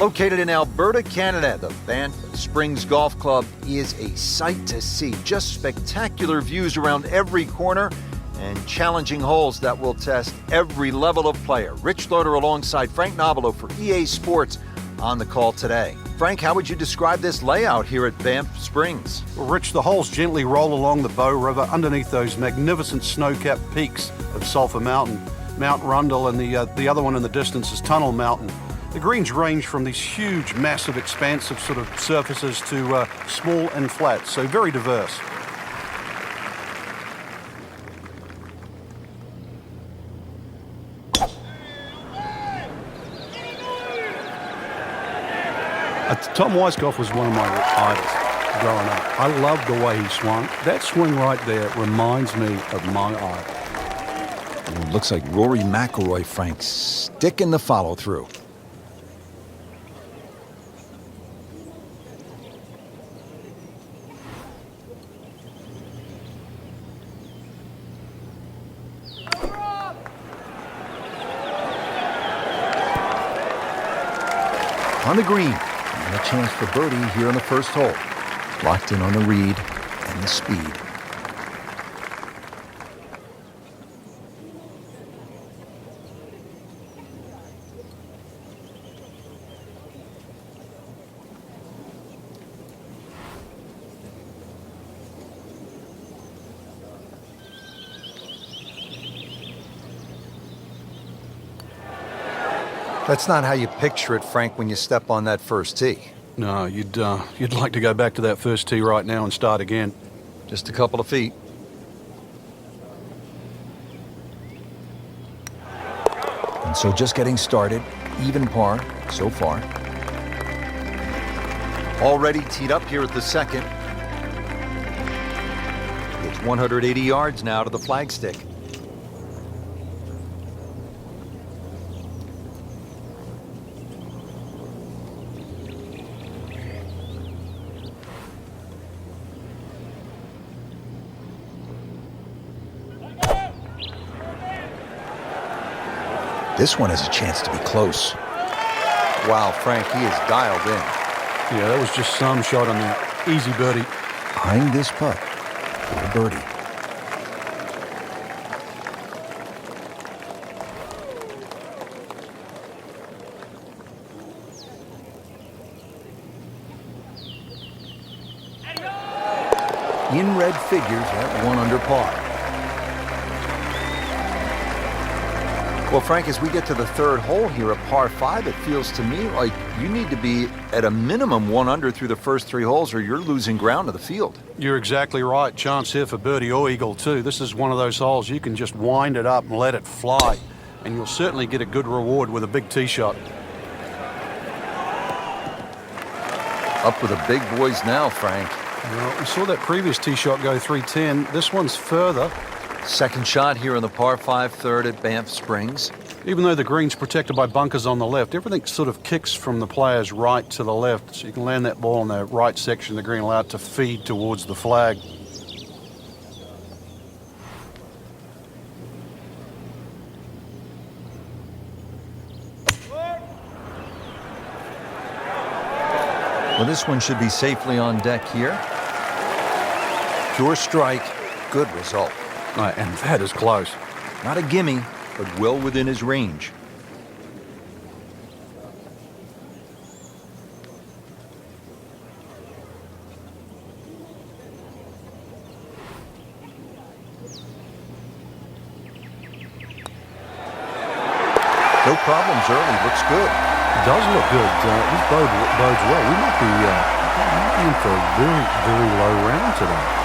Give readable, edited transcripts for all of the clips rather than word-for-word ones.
Located in Alberta, Canada, the BANFF Springs Golf Club is a sight to see. Just spectacular views around every corner and challenging holes that will test every level of player. Rich Loader alongside Frank Nobilo for EA Sports on the call today. Frank, how would you describe this layout here at BANFF Springs? Well, Rich, the holes gently roll along the Bow River underneath those magnificent snow-capped peaks of Sulphur Mountain, Mount Rundle, and the other one in the distance is Tunnel Mountain. The greens range from these huge, massive, expansive sort of surfaces to small and flat, so very diverse. Tom Weiskopf was one of my idols growing up. I loved the way he swung. That swing right there reminds me of my idol. Ooh, looks like Rory McIlroy, Frank, sticking the follow-through. On the green, and a chance for birdie here on the first hole. Locked in on the read and the speed. That's not how you picture it, Frank, when you step on that first tee. No, you'd like to go back to that first tee right now and start again. Just a couple of feet. And so just getting started, even par so far. Already teed up here at the second. It's 180 yards now to the flagstick. This one has a chance to be close. Wow, Frank, he is dialed in. Yeah, that was just some shot on that. Easy birdie. Eyeing this putt for a birdie. In red figures at 1 under par. Well, Frank, as we get to the third hole here at par 5, it feels to me like you need to be at a minimum 1 under through the first 3 holes or you're losing ground to the field. You're exactly right. Chance here for birdie or eagle, too. This is one of those holes you can just wind it up and let it fly, and you'll certainly get a good reward with a big tee shot. Up with the big boys now, Frank. Well, we saw that previous tee shot go 310. This one's further. Second shot here on the par 5 third at BANFF Springs. Even though the green's protected by bunkers on the left, everything sort of kicks from the player's right to the left, so you can land that ball in the right section of the green, allow it to feed towards the flag. Well, this one should be safely on deck here. Pure strike, good result. And that is close. Not a gimme, but well within his range. No problems early, looks good. It does look good. This bodes well. We might be in for a very, very low round today.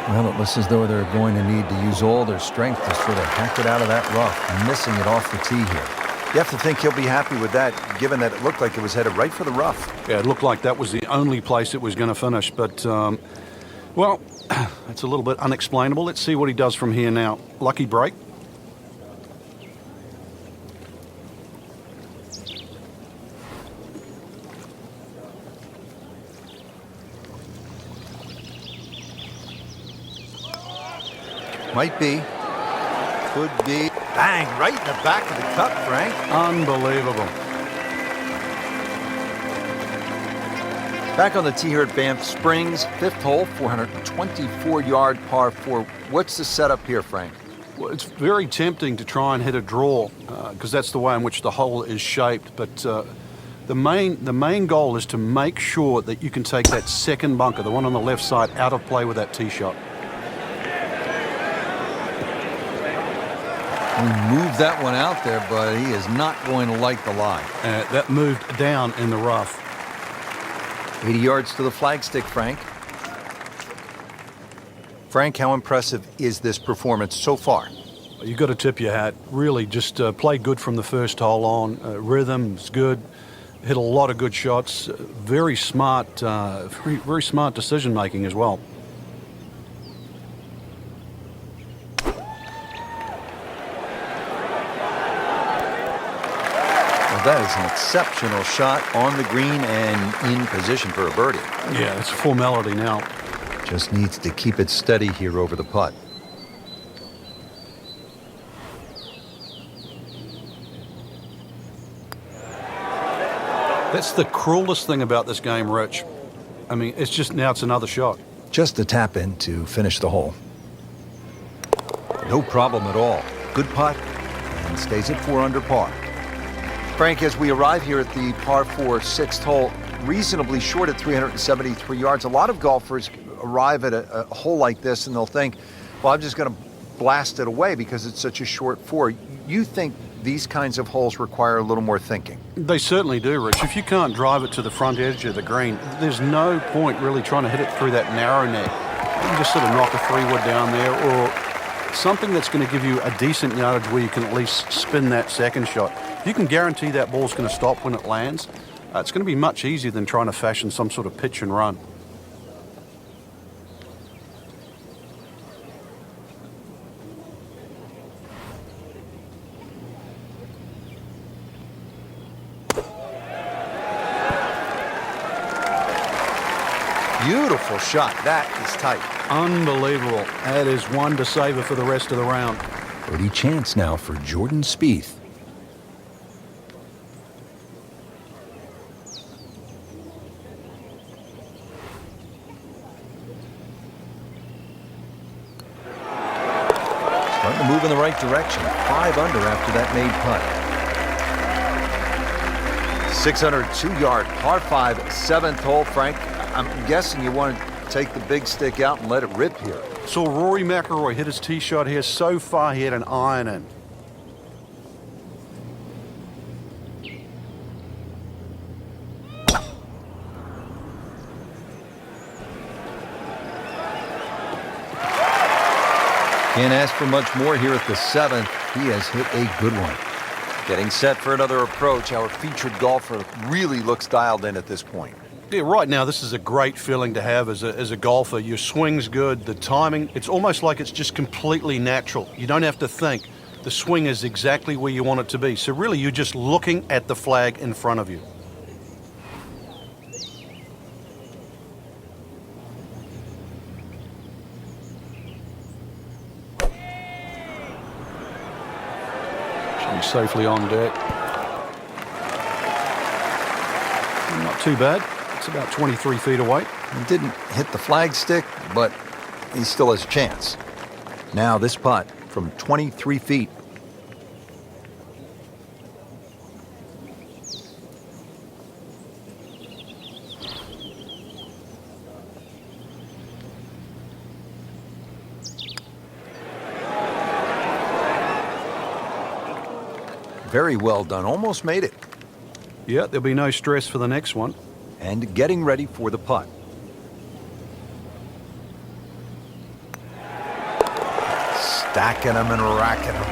Well, it looks as though they're going to need to use all their strength to sort of hack it out of that rough, missing it off the tee here. You have to think he'll be happy with that, given that it looked like it was headed right for the rough. Yeah, it looked like that was the only place it was going to finish, but, well, it's a little bit unexplainable. Let's see what he does from here now. Lucky break. Might be. Could be. Bang, right in the back of the cup, Frank. Unbelievable. Back on the tee here at Banff Springs, 5th hole, 424-yard par 4. What's the setup here, Frank? Well, it's very tempting to try and hit a draw because that's the way in which the hole is shaped. But the main goal is to make sure that you can take that second bunker, the one on the left side, out of play with that tee shot. We moved that one out there, but he is not going to like the lie. That moved down in the rough. 80 yards to the flagstick, Frank. Frank, how impressive is this performance so far? You've got to tip your hat. Really, just play good from the first hole on. Rhythm's good. Hit a lot of good shots. Very smart, very smart decision making as well. That is an exceptional shot on the green and in position for a birdie. Yeah, it's a formality now. Just needs to keep it steady here over the putt. That's the cruelest thing about this game, Rich. I mean, it's just now it's another shot. Just a tap in to finish the hole. No problem at all. Good putt and stays at 4 under par. Frank, as we arrive here at the par 4 6th hole, reasonably short at 373 yards, a lot of golfers arrive at a hole like this and they'll think, well, I'm just going to blast it away because it's such a short 4. You think these kinds of holes require a little more thinking? They certainly do, Rich. If you can't drive it to the front edge of the green, there's no point really trying to hit it through that narrow neck. You can just sort of knock a 3-wood down there or something that's going to give you a decent yardage where you can at least spin that second shot. If you can guarantee that ball's going to stop when it lands, it's going to be much easier than trying to fashion some sort of pitch and run. Beautiful shot. That is tight. Unbelievable. That is one to savor for the rest of the round. Birdie chance now for Jordan Spieth. Starting to move in the right direction. 5 under after that made putt. 602-yard par 5 7th hole. Frank, I'm guessing you want to take the big stick out and let it rip here. Saw Rory McIlroy hit his tee shot here. So far, he had an iron in. Can't ask for much more here at the 7th. He has hit a good one. Getting set for another approach. Our featured golfer really looks dialed in at this point. Yeah, right now, this is a great feeling to have as a golfer. Your swing's good, the timing, it's almost like it's just completely natural. You don't have to think. The swing is exactly where you want it to be. So really, you're just looking at the flag in front of you. Should be safely on deck. Not too bad. It's about 23 feet away. He didn't hit the flagstick, but he still has a chance. Now this putt from 23 feet. Very well done. Almost made it. Yeah, there'll be no stress for the next one. And getting ready for the putt. Stacking them and racking them.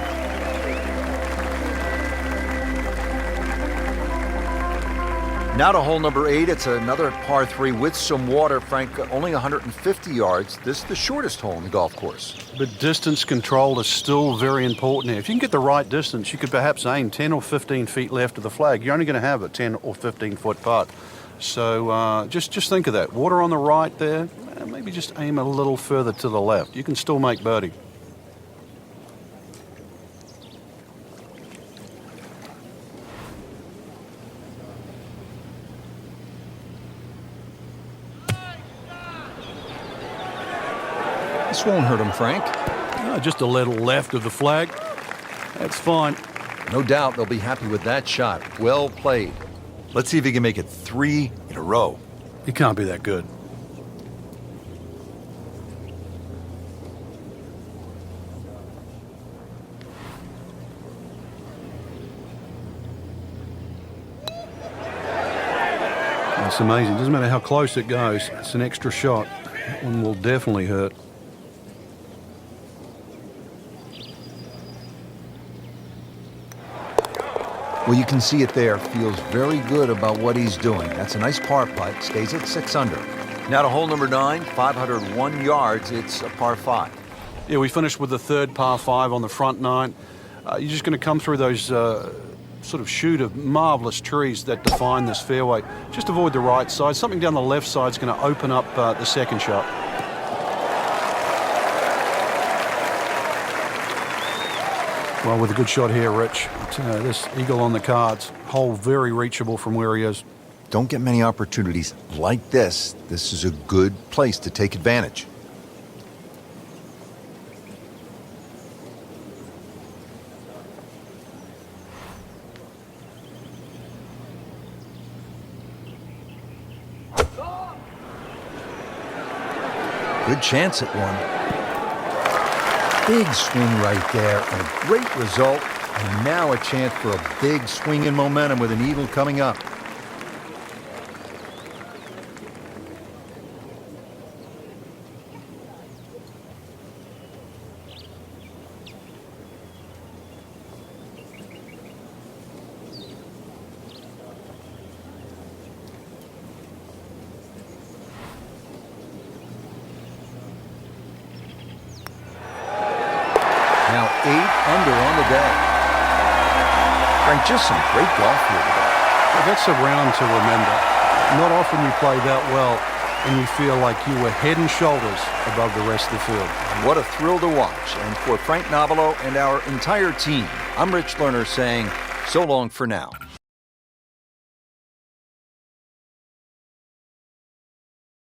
Now to hole number 8. It's another par 3 with some water. Frank, only 150 yards. This is the shortest hole in the golf course. But distance control is still very important here. If you can get the right distance, you could perhaps aim 10 or 15 feet left of the flag. You're only going to have a 10 or 15 foot putt. So just think of that. Water on the right there, maybe just aim a little further to the left. You can still make birdie. This won't hurt him, Frank. Just a little left of the flag. That's fine. No doubt they'll be happy with that shot. Well played. Let's see if he can make it 3 in a row. He can't be that good. That's amazing. Doesn't matter how close it goes. It's an extra shot. That one will definitely hurt. Well, you can see it there. Feels very good about what he's doing. That's a nice par putt. Stays at 6 under. Now to hole number 9, 501 yards. It's a par 5. Yeah, we finished with the third par 5 on the front 9. You're just going to come through those sort of chute of marvelous trees that define this fairway. Just avoid the right side. Something down the left side is going to open up the second shot. Well, with a good shot here, Rich. This eagle on the cards. Hole very reachable from where he is. Don't get many opportunities like this. This is a good place to take advantage. Good chance at one. Big swing right there, and a great result. And now a chance for a big swing in momentum with an eagle coming up. Now 8 under on the day. Frank, just some great golf here today. Well, that's a round to remember. Not often you play that well and you feel like you were head and shoulders above the rest of the field. What a thrill to watch. And for Frank Nobilo and our entire team, I'm Rich Lerner saying so long for now.